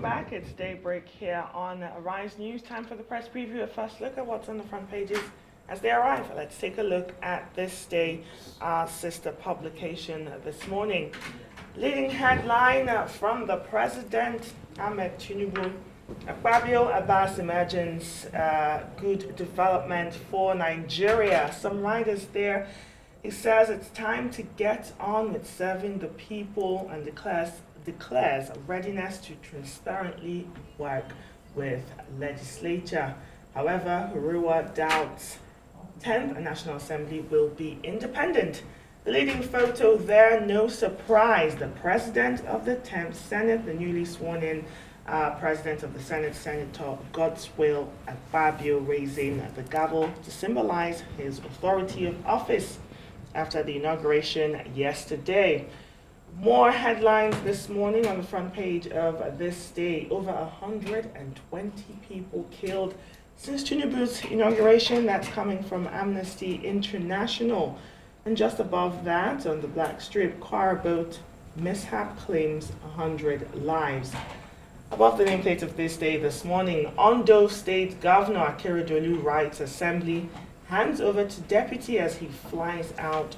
back. It's Daybreak here on Arise News. Time for the press preview. A first look at what's on the front pages as they arrive. Let's take a look at This Day, our sister publication this morning. Leading headline from the President, Ahmed Tinubu. Akpabio, Abass, Emergence, good development for Nigeria. Some riders there. He says it's time to get on with serving the people and declares a readiness to transparently work with legislature. However, Hurua doubts 10th National Assembly will be independent. The leading photo there, no surprise, the President of the 10th Senate, the newly sworn in President of the Senate, Senator Godswill Akpabio, raising the gavel to symbolize his authority of office after the inauguration yesterday. More headlines this morning on the front page of This Day. Over 120 people killed since Tinubu's inauguration. That's coming from Amnesty International. And just above that, on the Black Strip, car boat mishap claims 100 lives. Above the nameplate of This Day this morning, Ondo State Governor Akeredolu writes Assembly hands over to deputy as he flies out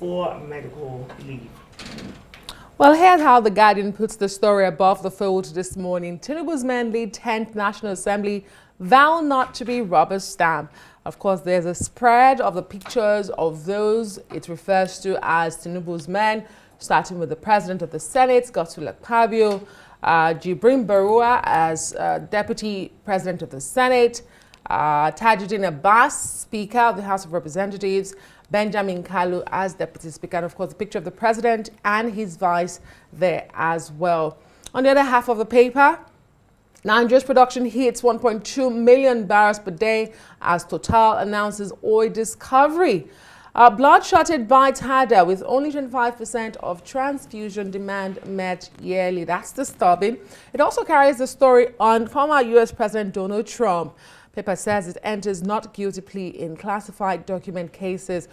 for medical leave. Well, here's how The Guardian puts the story above the fold this morning. Tinubu's men lead 10th National Assembly, vow not to be rubber stamped. Of course, there's a spread of the pictures of those it refers to as Tinubu's men, starting with the President of the Senate, Godswill Akpabio, Jibrin Barua as Deputy President of the Senate, Tajuddin Abass, Speaker of the House of Representatives, Benjamin Kalu as Deputy Speaker, and of course the picture of the President and his vice there as well. On the other half of the paper, Nigeria's production hits 1.2 million barrels per day as Total announces oil discovery. Bloodshotted by Tada with only 25% of transfusion demand met yearly. That's disturbing. It also carries the story on former U.S. President Donald Trump. Paper says it enters not guilty plea in classified document cases.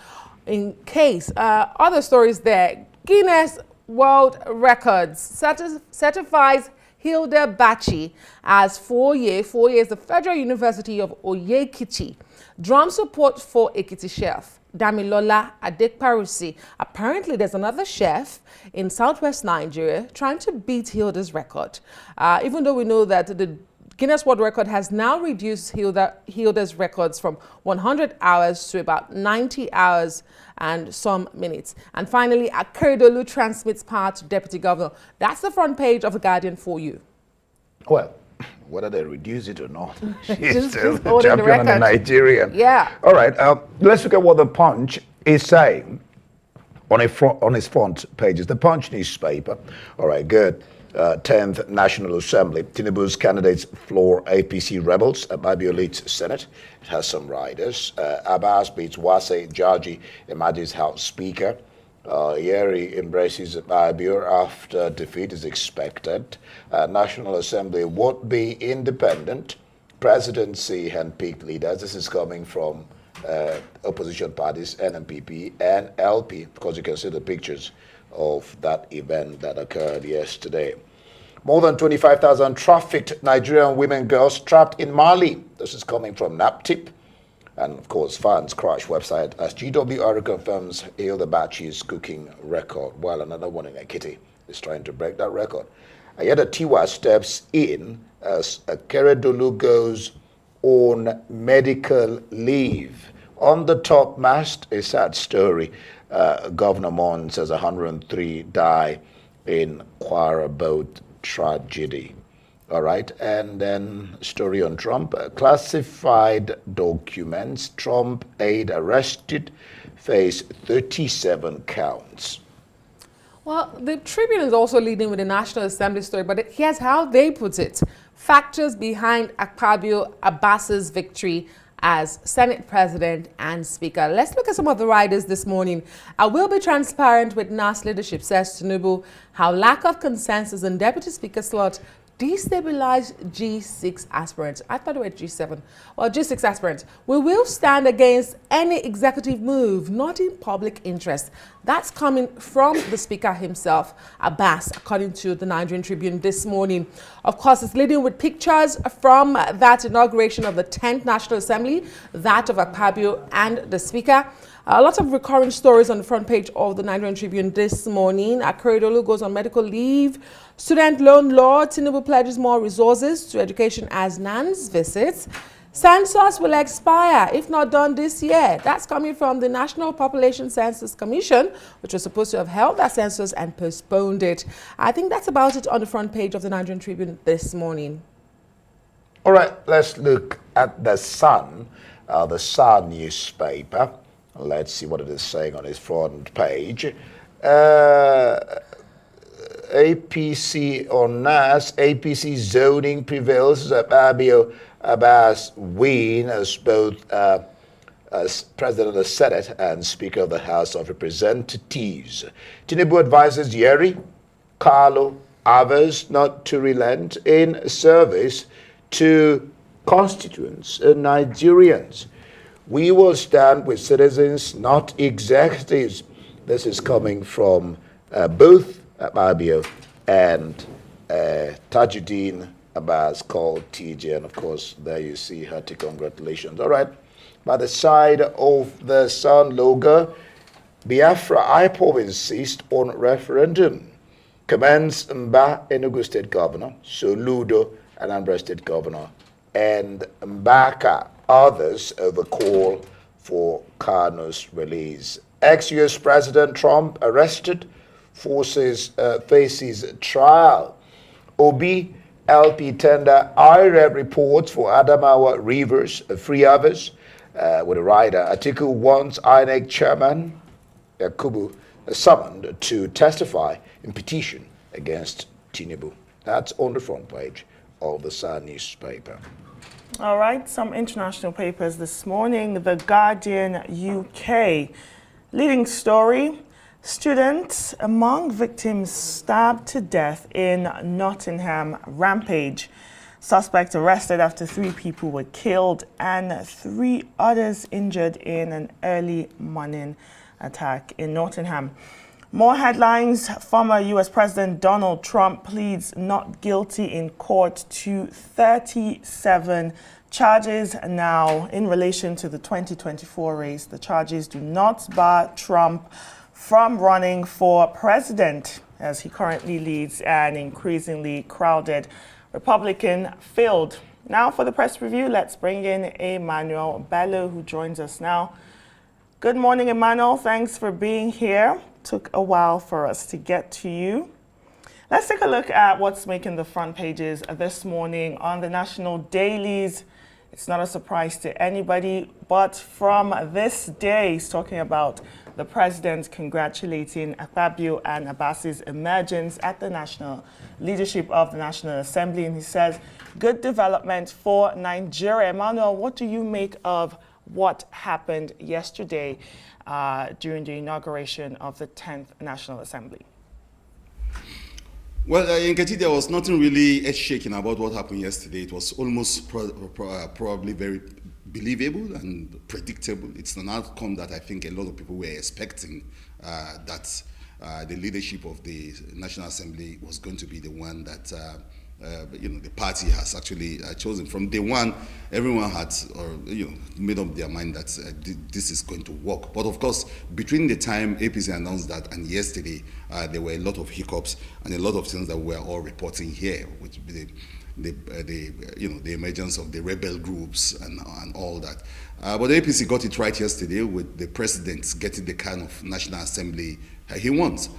In case, other stories there. Guinness World Records certifies Hilda Bachi as 4 years the Federal University of Oyekiti. Drum support for Ekiti chef Damilola Adekparusi. Apparently, there's another chef in southwest Nigeria trying to beat Hilda's record. Even though we know that the Guinness World Record has now reduced Hilda's records from 100 hours to about 90 hours and some minutes. And finally, Akeredolu transmits power to Deputy Governor. That's the front page of The Guardian for you. Well, whether they reduce it or not, She's still the holding the champion and the record. Nigerian. Yeah. All right, let's look at what the Punch is saying on his front pages. The Punch newspaper. All right, good. 10th National Assembly. Tinubu's candidates floor APC rebels. Akpabio leads Senate. It has some riders. Abass beats Wase Jaji, emerges House Speaker. Yeri embraces Akpabio after defeat is expected. National Assembly won't be independent. Presidency handpicked leaders. This is coming from opposition parties, NNPP and LP, because you can see the pictures of that event that occurred yesterday. More than 25,000 trafficked Nigerian women girls trapped in Mali. This is coming from NAPTIP. And of course, fans crash website as GWR confirms Hilda Bachi's cooking record, while another one in Ekiti is trying to break that record. Ayada Tiwa steps in as Akeredolu goes on medical leave. On the top mast, a sad story. Governor Mon says 103 die in Kwara boat tragedy. All right, and then story on Trump. Classified documents. Trump aide arrested, face 37 counts. Well, the Tribune is also leading with the National Assembly story, but here's how they put it. Factors behind Akpabio Abass's victory as Senate President and Speaker. Let's look at some of the riders this morning. I will be transparent with NAS leadership, says Tinubu. How lack of consensus on Deputy Speaker slot destabilize G6 aspirants. I thought it was G7. Well, G6 aspirants. We will stand against any executive move not in public interest. That's coming from the speaker himself, Abass, according to the Nigerian Tribune this morning. Of course, it's leading with pictures from that inauguration of the 10th National Assembly, that of Akpabio and the speaker. A lot of recurring stories on the front page of the Nigerian Tribune this morning. Akeredolu goes on medical leave. Student loan law. Tinubu pledges more resources to education as NANS visits. Census will expire if not done this year. That's coming from the National Population Census Commission, which was supposed to have held that census and postponed it. I think that's about it on the front page of the Nigerian Tribune this morning. All right, let's look at the Sun newspaper. Let's see what it is saying on its front page. APC on NAS, APC zoning prevails. Akpabio Abass win as both as President of the Senate and Speaker of the House of Representatives. Tinubu advises Yeri, Carlo, others not to relent in service to constituents and Nigerians. We will stand with citizens, not executives. This is coming from both Akpabio and Tajuddin Abbas, called TJ. And of course, there you see hearty congratulations. All right. By the side of the Sun logo, Biafra IPOB insist on referendum. Commends Mba, Enugu State Governor, Soludo, Anambra State Governor, and Mbaka. Others over call for Kano's release. Ex-US President Trump arrested, faces trial. Obi LP tender IREB reports for Adamawa Rivers, free others, with a rider. Atiku wants INEC chairman Yakubu summoned to testify in petition against Tinubu. That's on the front page of the Sun newspaper. All right, some international papers this morning. The Guardian UK. Leading story, students among victims stabbed to death in Nottingham rampage. Suspect arrested after 3 people were killed and 3 others injured in an early morning attack in Nottingham. More headlines. Former U.S. President Donald Trump pleads not guilty in court to 37 charges now in relation to the 2024 race. The charges do not bar Trump from running for president, as he currently leads an increasingly crowded Republican field. Now for the press review, let's bring in Emmanuel Bello, who joins us now. Good morning, Emmanuel. Thanks for being here. Took a while for us to get to you. Let's take a look at what's making the front pages this morning on the national dailies. It's not a surprise to anybody, but from this day, he's talking about the president congratulating Akpabio and Abass's emergence at the national leadership of the National Assembly. And he says, good development for Nigeria. Emmanuel, what do you make of what happened yesterday during the inauguration of the 10th National Assembly? Well, in Nketi, there was nothing really earth-shaking about what happened yesterday. It was almost probably very believable and predictable. It's an outcome that I think a lot of people were expecting, that the leadership of the National Assembly was going to be the one that the party has actually chosen. From day one, everyone had made up their mind that this is going to work. But of course, between the time APC announced that and yesterday, there were a lot of hiccups and a lot of things that we are all reporting here, which the emergence of the rebel groups and all that. But the APC got it right yesterday with the president getting the kind of National Assembly he wants,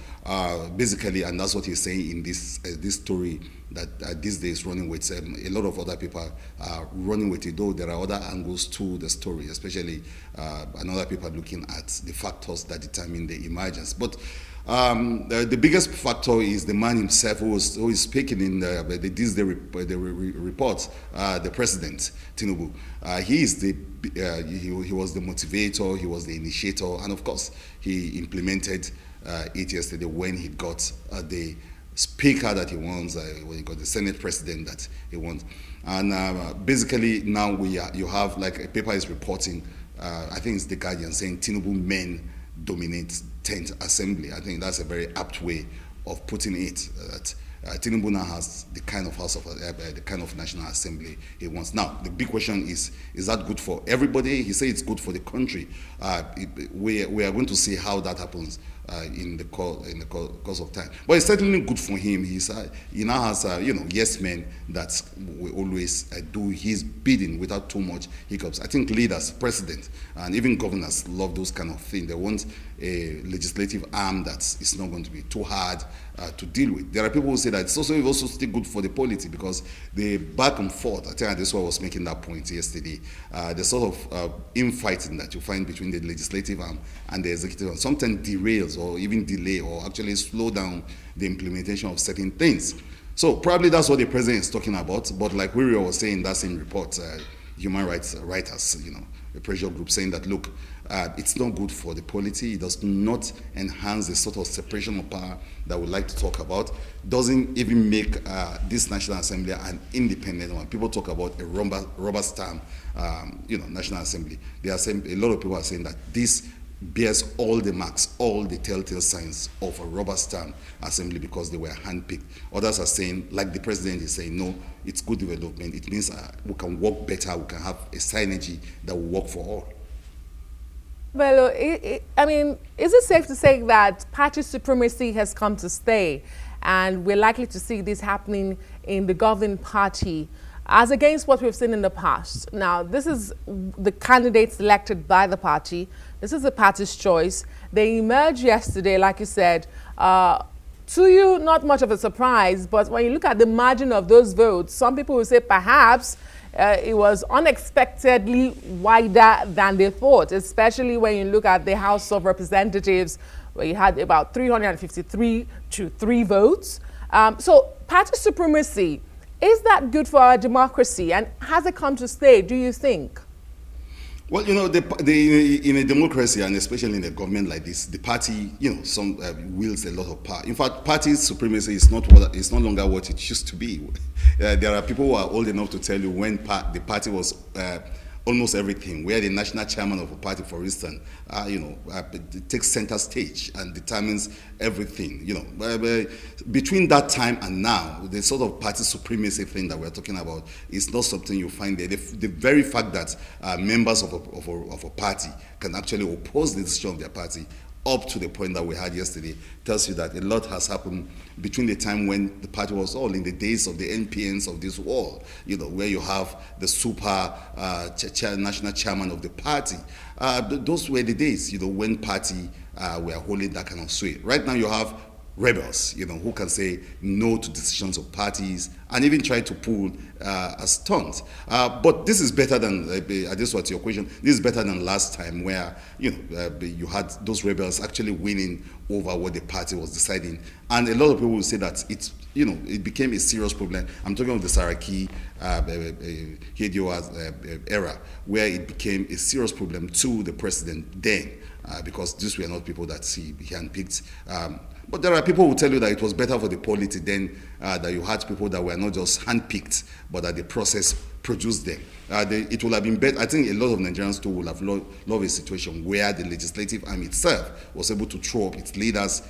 basically, and that's what he's saying in this story that these days running with a lot of other people are running with it, though there are other angles to the story, especially other people looking at the factors that determine the emergence. But the biggest factor is the man himself who is speaking in the report, the president, Tinubu. He was the motivator, he was the initiator, and of course, he implemented it yesterday when he got the speaker that he wants, what you call the Senate president that he wants. And basically now you have, like a paper is reporting, I think it's The Guardian, saying Tinubu men dominate 10th Assembly. I think that's a very apt way of putting it, that Tinubu now has the kind of the kind of National Assembly he wants. Now, the big question is that good for everybody? He said it's good for the country. We are going to see how that happens in the course of time. But it's certainly good for him. He now has, yes men that will always do his bidding without too much hiccups. I think leaders, president, and even governors love those kind of things. They want a legislative arm that is not going to be too hard to deal with. There are people who say that it's also still good for the polity, because the back and forth, I think this is why I was making that point yesterday, the sort of infighting that you find between the legislative arm and the executive arm sometimes derails or even delay or actually slow down the implementation of certain things. So probably that's what the president is talking about. But like we was saying in that same report, human rights writers, the pressure group, saying that, look, it's not good for the polity. It does not enhance the sort of separation of power that we like to talk about. Doesn't even make this National Assembly an independent one. People talk about a rubber stamp, National Assembly. A lot of people are saying that this bears all the marks, all the telltale signs of a rubber stamp assembly, because they were handpicked. Others are saying, like the president is saying, no, it's good development. It means we can work better. We can have a synergy that will work for all. Well, is it safe to say that party supremacy has come to stay, and we're likely to see this happening in the governing party as against what we've seen in the past? Now, this is the candidates elected by the party. This is the party's choice. They emerged yesterday, like you said, to you, not much of a surprise, but when you look at the margin of those votes, some people will say perhaps it was unexpectedly wider than they thought, especially when you look at the House of Representatives, where you had about 353 to 3 votes. So party supremacy, is that good for our democracy, and has it come to stay, do you think? Well, in a democracy, and especially in a government like this, the party, wields a lot of power. In fact, party supremacy is not longer what it used to be. There are people who are old enough to tell you when the party was almost everything, where the national chairman of a party, for instance, takes center stage and determines everything. Between that time and now, the sort of party supremacy thing that we're talking about is not something you find there. The very fact that members of a party can actually oppose the decision of their party up to the point that we had yesterday tells you that a lot has happened between the time when the party was all in the days of the NPNs of this world, where you have the super national chairman of the party. Those were the days, when party were holding that kind of sway. Right now you have rebels, who can say no to decisions of parties and even try to pull a stunt. But this is better than, this was your question, this is better than last time where, you had those rebels actually winning over what the party was deciding. And a lot of people will say that it became a serious problem. I'm talking about the Saraki era, where it became a serious problem to the president then, because these were not people that he handpicked. But there are people who tell you that it was better for the polity then, that you had people that were not just handpicked, but that the process produced them. It would have been better. I think a lot of Nigerians too would have loved a situation where the legislative arm itself was able to throw up its leaders,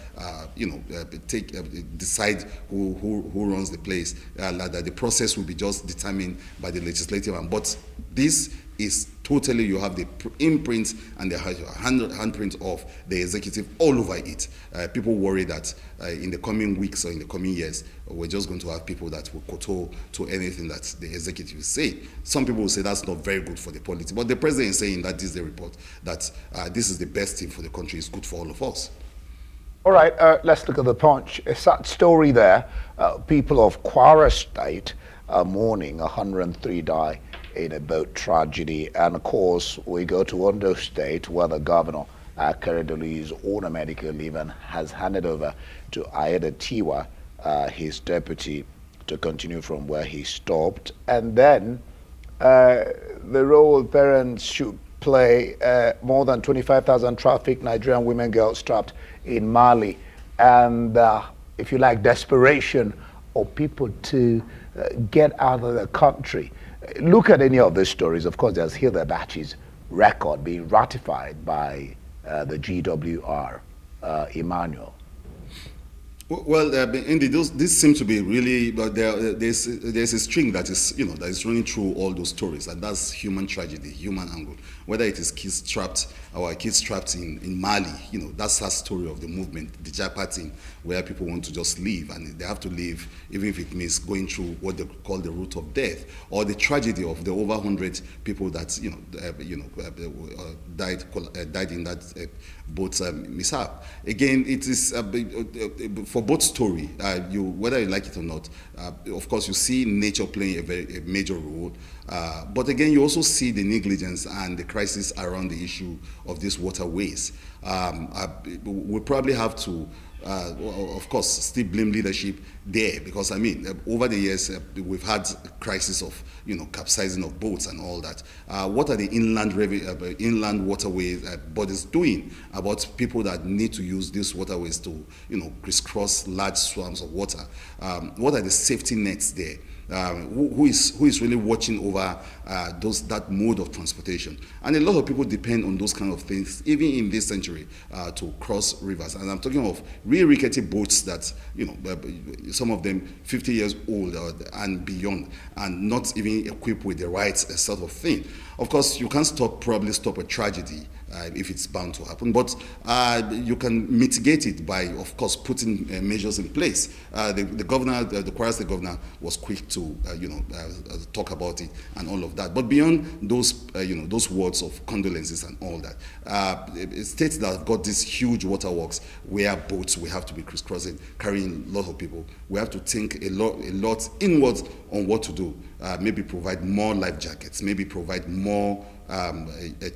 decide who runs the place, that the process will be just determined by the legislative arm. But this is totally, you have the imprint and the handprint of the executive all over it. People worry that in the coming weeks or in the coming years, we're just going to have people that will kowtow to anything that the executive say. Some people will say that's not very good for the polity, but the president is saying that this is the report, that this is the best thing for the country, it's good for all of us. All right, let's look at the Punch. A sad story there. People of Kwara State are mourning 103 die in a boat tragedy. And of course, we go to Ondo State, where the governor, Keredolu, is on a medical leave and has handed over to Ayeda Tiwa, his deputy, to continue from where he stopped. And then the role parents should play. More than 25,000 trafficked Nigerian women, girls trapped in Mali. And if you like, desperation of people to get out of the country. Look at any of these stories. Of course, there's Hilderbach's record being ratified by the GWR, Emmanuel. Well, indeed, this seem to be really, but there's a string that is, that is running through all those stories, and that's human tragedy, human angle. Whether it is kids trapped in Mali, that's that story of the movement, the Japa thing, where people want to just leave, and they have to leave, even if it means going through what they call the route of death, or the tragedy of the over 100 people that died in that boat mishap. Again, it is for both story, whether you like it or not. Of course, you see nature playing a major role, but again, you also see the negligence and the crisis around the issue of these waterways. We probably have to, of course, still blame leadership there, because over the years we've had crisis of capsizing of boats and all that. What are the inland waterways bodies doing about people that need to use these waterways to crisscross large swamps of water? What are the safety nets there? Who is really watching over that mode of transportation? And a lot of people depend on those kind of things, even in this century, to cross rivers. And I'm talking of really rickety boats that, some of them 50 years old and beyond, and not even equipped with the right sort of thing. Of course, you can't probably stop a tragedy if it's bound to happen, but you can mitigate it by, of course, putting measures in place. The governor, the Kwara State governor, was quick to talk about it and all of that. But beyond those, those words of condolences and all that, states that have got these huge waterworks where boats will have to be crisscrossing, carrying a lot of people, we have to think a lot inwards on what to do. Maybe provide more life jackets, maybe provide more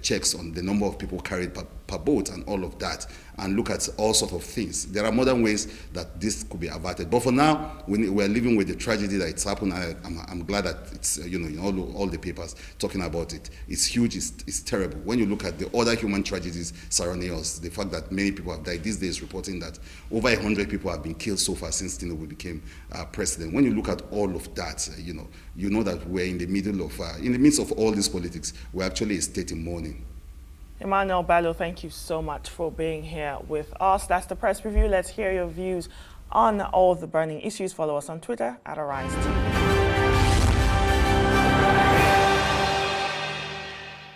checks on the number of people carried per boat and all of that, and look at all sorts of things. There are modern ways that this could be averted. But for now, we're living with the tragedy that it's happened. I'm glad that it's, in all the papers talking about it. It's huge, it's terrible. When you look at the other human tragedies surrounding us, the fact that many people have died, these days reporting that over 100 people have been killed so far since Tinubu became president. When you look at all of that, you know that we're in the midst of all this politics. We're actually a state in mourning. Emmanuel Bello, thank you so much for being here with us. That's the press review. Let's hear your views on all the burning issues. Follow us on Twitter @ArisTV.